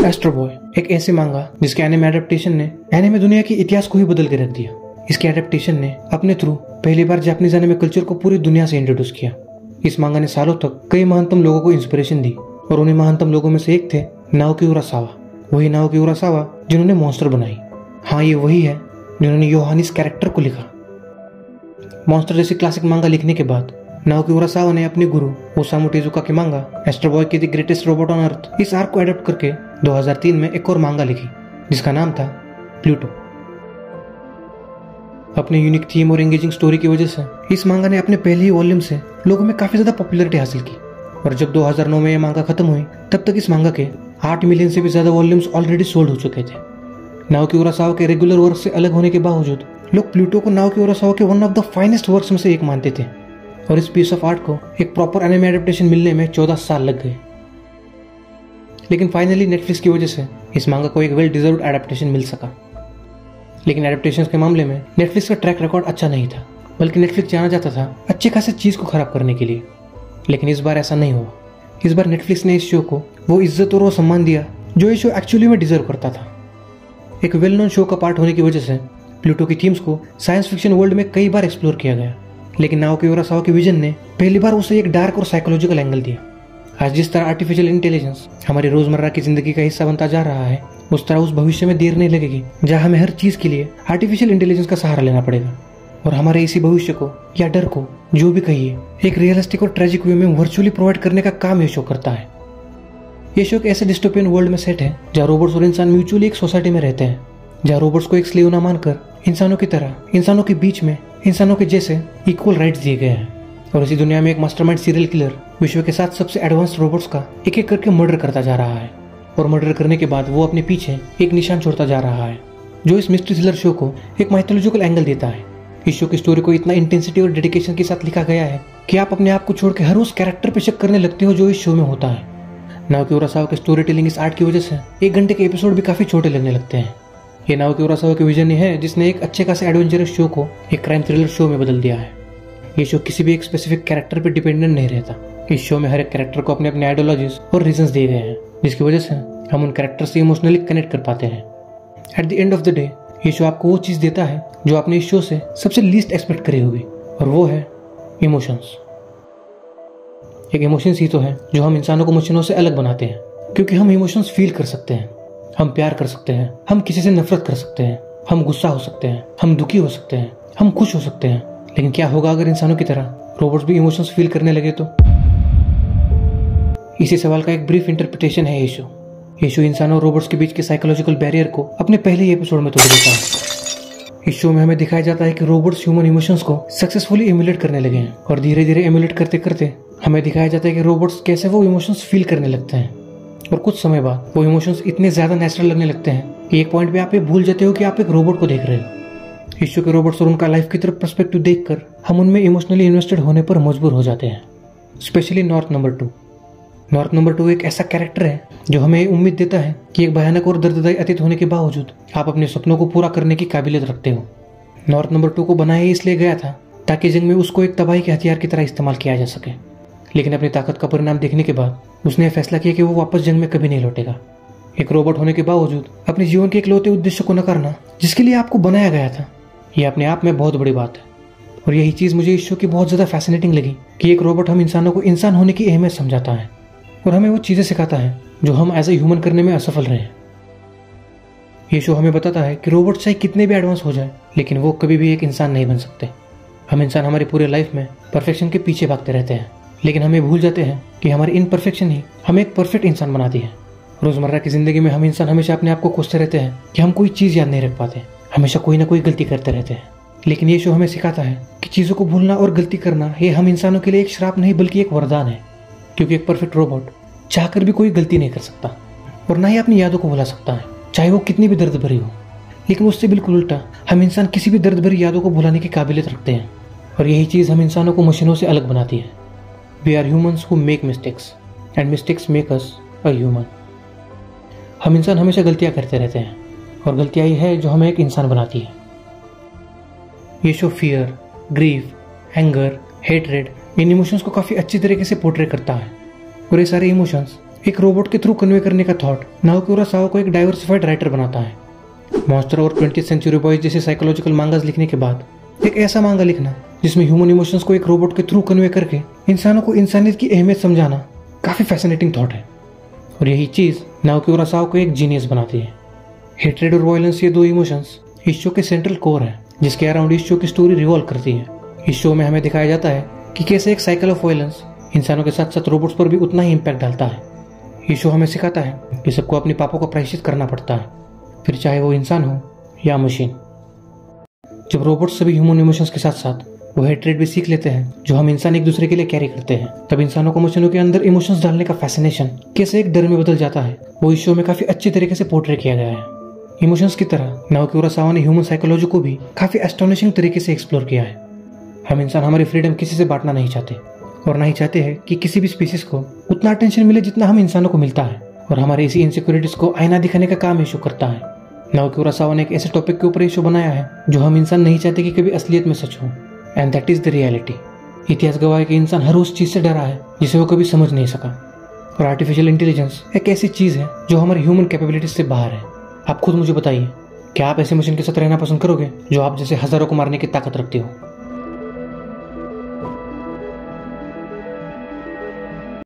Astro boy एक ऐसे मांगा जिसके एनिमे एडेप्टेशन ने एनिमे दुनिया के इतिहास को ही बदल के रख दिया। इसके एडेप्टेशन ने अपने थ्रू पहली बार जापानीज एनिमे कल्चर को पूरी दुनिया से इंट्रोड्यूस किया। इस मांगा ने सालों तक कई महानतम लोगों को इंस्पिरेशन दी और उन्हीं महानतम लोगों में से एक थे नाओकी उरासावा। वही नाओकी उरासावा जिन्होंने मॉन्स्टर बनाई। हाँ, ये वही है जिन्होंने योहानिस कैरेक्टर को लिखा। मॉन्स्टर जैसी क्लासिक मांगा लिखने के बाद नाओकी उरासावा ने अपने गुरु ओसामू टेजुका के मांगा एस्ट्रो बॉय की the greatest robot on earth इस आर्क को एडप्ट करके 2003 में एक और मांगा लिखी जिसका नाम था प्लूटो। अपने यूनिक थीम और एंगेजिंग स्टोरी की वजह से इस मांगा ने अपने पहले ही वॉल्यूम से लोगों में काफी ज्यादा पॉपुलैरिटी हासिल की और जब 2009 में यह मांगा खत्म हुई तब तक इस मांगा के 8 मिलियन से भी ज्यादा वॉल्यूम्स ऑलरेडी सोल्ड हो चुके थे। नाओकी उरासावा के रेगुलर वर्क से अलग होने के बावजूद लोग प्लूटो को नाओकी उरासावा के one of the finest works में से एक मानते थे और इस पीस ऑफ आर्ट को एक प्रॉपर एनिमे एडेप्टेशन मिलने में 14 साल लग गए। लेकिन फाइनली नेटफ्लिक्स की वजह से इस मांगा को एक वेल डिजर्व्ड एडेप्टेशन मिल सका। लेकिन एडेप्टेशन के मामले में नेटफ्लिक्स का ट्रैक रिकॉर्ड अच्छा नहीं था, बल्कि नेटफ्लिक्स जाना जाता था अच्छी खासी चीज को खराब करने के लिए। लेकिन इस बार ऐसा नहीं हुआ। इस बार नेटफ्लिक्स ने इस शो को वो इज्जत और वो सम्मान दिया जो ये शो एक्चुअली में डिजर्व करता था। एक वेल नोन शो का पार्ट होने की वजह से प्लूटो की थीम्स को साइंस फिक्शन वर्ल्ड में कई बार एक्सप्लोर किया गया, लेकिन नाओकी उरासावा के विजन ने पहली बार उसे एक डार्क और साइकोलॉजिकल एंगल दिया। आज जिस तरह आर्टिफिशियल इंटेलिजेंस हमारी रोजमर्रा की जिंदगी का हिस्सा बनता जा रहा है, उस तरह उस भविष्य में देर नहीं लगेगी जहां हमें हर चीज के लिए आर्टिफिशियल इंटेलिजेंस का सहारा लेना पड़ेगा। और हमारे इसी भविष्य को या डर को जो भी कहिए एक रियलिस्टिक और ट्रेजिक वे में वर्चुअली प्रोवाइड करने का काम ये शो करता है। ये शो एक ऐसे डिस्टोपियन वर्ल्ड में सेट है जहाँ रोबोट्स और इंसान म्यूचुअली एक सोसाइटी में रहते हैं, जहाँ रोबोट्स को एक स्लेव ना मानकर इंसानों की तरह इंसानों के बीच में इंसानों के जैसे इक्वल राइट्स दिए गए हैं। और इसी दुनिया में एक मास्टरमाइंड सीरियल किलर विश्व के 7 सबसे एडवांस रोबोट्स का एक एक करके मर्डर करता जा रहा है और मर्डर करने के बाद वो अपने पीछे एक निशान छोड़ता जा रहा है जो इस मिस्ट्री थ्रिलर शो को एक माइथोलॉजिकल एंगल देता है। इस शो की स्टोरी को इतना इंटेंसिटी और डेडिकेशन के साथ लिखा गया है कि आप अपने आप को छोड़ के हर उस कैरेक्टर पे शक करने लगते हो जो इस शो में होता है। नाओकी उरासावा के स्टोरी टेलिंग इस आर्ट की वजह से 1 घंटे के एपिसोड भी काफी छोटे लगने लगते हैं। ये नाओकी उरासावा के विजन ही है जिसने एक अच्छे खासे एडवेंचरस शो को एक क्राइम थ्रिलर शो में बदल दिया है। ये शो किसी भी एक स्पेसिफिक कैरेक्टर पर डिपेंडेंट नहीं रहता। इस शो में हर एक कैरेक्टर को अपने अपने आइडियोलॉजीज और रीजंस दिए गए हैं जिसकी वजह से हम उन कैरेक्टर से इमोशनली कनेक्ट कर पाते हैं। At the end of the day ये शो आपको वो चीज देता है जो आपने इस शो से सबसे लीस्ट एक्सपेक्ट करी होगी, और वो है इमोशंस। एक इमोशंस ही तो है जो हम इंसानों को मशीनों से अलग बनाते हैं, क्योंकि हम इमोशंस फील कर सकते हैं। हम प्यार कर सकते हैं, हम किसी से नफरत कर सकते हैं, हम गुस्सा हो सकते हैं, हम दुखी हो सकते हैं, हम खुश हो सकते हैं। लेकिन क्या होगा अगर इंसानों की तरह रोबोट्स भी इमोशंस फील करने लगे तो? इसी सवाल का एक ब्रीफ इंटरप्रिटेशन है ये शो। ये शो इंसानों और रोबोट्स के बीच के साइकोलॉजिकल बैरियर को अपने पहले ही एपिसोड में तोड़ देता है। इस शो में हमें दिखाया जाता है कि रोबोट्स ह्यूमन इमोशंस को सक्सेसफुली इम्यूलेट करने लगे हैं और धीरे धीरे इम्यूलेट करते करते हमें दिखाया जाता है कि रोबोट्स कैसे वो इमोशंस फील करने लगते हैं और कुछ समय बाद वो इमोशंस इतने ज्यादा नेचुरल लगने लगते हैं कि एक पॉइंट पे आप ये भूल जाते हो कि आप एक रोबोट को देख रहे हो। इस शो के रोबोट्स और उनका लाइफ की तरफ पर्सपेक्टिव देखकर हम उनमें इमोशनली इन्वेस्टेड होने पर मजबूर हो जाते हैं। Specially north number 2। North number 2 एक ऐसा कैरेक्टर है जो हमें उम्मीद देता है कि एक भयानक और दर्ददायी अतीत होने के बावजूद आप अपने सपनों को पूरा करने की काबिलियत रखते हो। नॉर्थ नंबर 2 को बनाया इसलिए गया था ताकि जंग में उसको एक तबाही के हथियार की तरह इस्तेमाल किया जा सके, लेकिन अपनी ताकत का परिणाम देखने के बाद उसने फैसला किया कि वो वापस जंग में कभी नहीं लौटेगा। एक रोबोट होने के बावजूद अपने जीवन के इकलौते उद्देश्य को नकारना जिसके लिए आपको बनाया गया था, यह अपने आप में बहुत बड़ी बात है। और यही चीज मुझे इस शो की बहुत ज्यादा फैसिनेटिंग लगी कि एक रोबोट हम इंसानों को इंसान होने की अहमियत समझाता है और हमें वो चीजें सिखाता है जो हम एज ए ह्यूमन करने में असफल रहे हैं। ये शो हमें बताता है कि रोबोट चाहे कितने भी एडवांस हो जाए लेकिन वो कभी भी एक इंसान नहीं बन सकते। हम इंसान हमारी पूरी लाइफ में परफेक्शन के पीछे भागते रहते हैं, लेकिन हमें भूल जाते हैं कि हमारी इनपरफेक्शन ही हमें एक परफेक्ट इंसान बनाती है। रोजमर्रा की जिंदगी में हम इंसान हमेशा अपने आप को कोसते रहते हैं कि हम कोई चीज याद नहीं रख पाते, हमेशा कोई ना कोई गलती करते रहते हैं। लेकिन ये शो हमें सिखाता है कि चीजों को भूलना और गलती करना ये हम इंसानों के लिए एक श्राप नहीं बल्कि एक वरदान है, क्योंकि एक परफेक्ट रोबोट चाहकर भी कोई गलती नहीं कर सकता और ना ही अपनी यादों को भुला सकता है, चाहे वो कितनी भी दर्द भरी हो। लेकिन उससे बिल्कुल उल्टा हम इंसान किसी भी दर्द भरी यादों को भुलाने की काबिलियत रखते हैं और यही चीज हम इंसानों को मशीनों से अलग बनाती है। We are humans who make mistakes and mistakes make us a human. हम इंसान हमेशा गलतियां करते रहते हैं और गलतियां ही है जो हमें एक इंसान बनाती है। ये show fear, grief, anger, hatred इन इमोशंस को काफी अच्छी तरीके से पोर्ट्रे करता है और ये सारे इमोशंस एक रोबोट के थ्रू कन्वे करने का थॉट नाओकी उरासावा को एक डाइवर्सिफाइड राइटर बनाता है। मॉन्स्टर और 20th सेंचुरी बॉयज जैसे साइकोलॉजिकल मांगास लिखने के बाद एक ऐसा मांगा लिखना जिसमें ह्यूमन इमोशंस को एक रोबोट के थ्रू कन्वे करके इंसानों को इंसानियत की अहमियत समझाना काफी फैसिनेटिंग थॉट है। और यही चीज नाओकी उरासावा को एक जीनियस बनाती है। हेट्रेड और वायलेंस, ये दो इमोशंस इस शो के सेंट्रल कोर है, जिसके अराउंड इस शो की स्टोरी रिवॉल्व करती है। इस शो में हमें दिखाया जाता है कि कैसे एक साइकिल ऑफ वायलेंस इंसानों के साथ साथ रोबोट्स पर भी उतना ही इम्पैक्ट डालता है। ये शो हमें सिखाता है कि सबको अपने पापों का प्रायश्चित करना पड़ता है, फिर चाहे वो इंसान हो या मशीन। जब रोबोट्स सभी ह्यूमन इमोशंस के साथ साथ वो हेट्रेड भी सीख लेते हैं जो हम इंसान एक दूसरे के लिए कैरी करते हैं, तब इंसानों को मशीनों के अंदर इमोशंस डालने का फैसिनेशन कैसे एक डर में बदल जाता है, वो इस शो में काफी अच्छी तरीके से पोर्ट्रे किया गया है। इमोशंस की तरह नाओकी उरासावा ने ह्यूमन साइकोलॉजी को भी काफी एस्टोनिशिंग तरीके से एक्सप्लोर किया है। हम इंसान हमारी फ्रीडम किसी से बांटना नहीं चाहते और ना ही चाहते हैं कि किसी भी स्पीसीज को उतना अटेंशन मिले जितना हम इंसानों को मिलता है, और हमारे इसी इनसिक्योरिटीज को आईना दिखाने का काम ये शो करता है। नाओकी उरासावा ने एक ऐसे टॉपिक के ऊपर ये शो बनाया है जो हम इंसान नहीं चाहते कि कभी असलियत में सच हो, and that is the reality. इतिहास गवाह है कि इंसान हर उस चीज से डरा है जिसे वो कभी समझ नहीं सका, और आर्टिफिशियल इंटेलिजेंस एक ऐसी चीज है जो हमारी ह्यूमन कैपेबिलिटीज से बाहर है। आप खुद मुझे बताइए, क्या आप ऐसे मशीन के साथ रहना पसंद करोगे जो आप जैसे हजारों को मारने की ताकत रखती हो?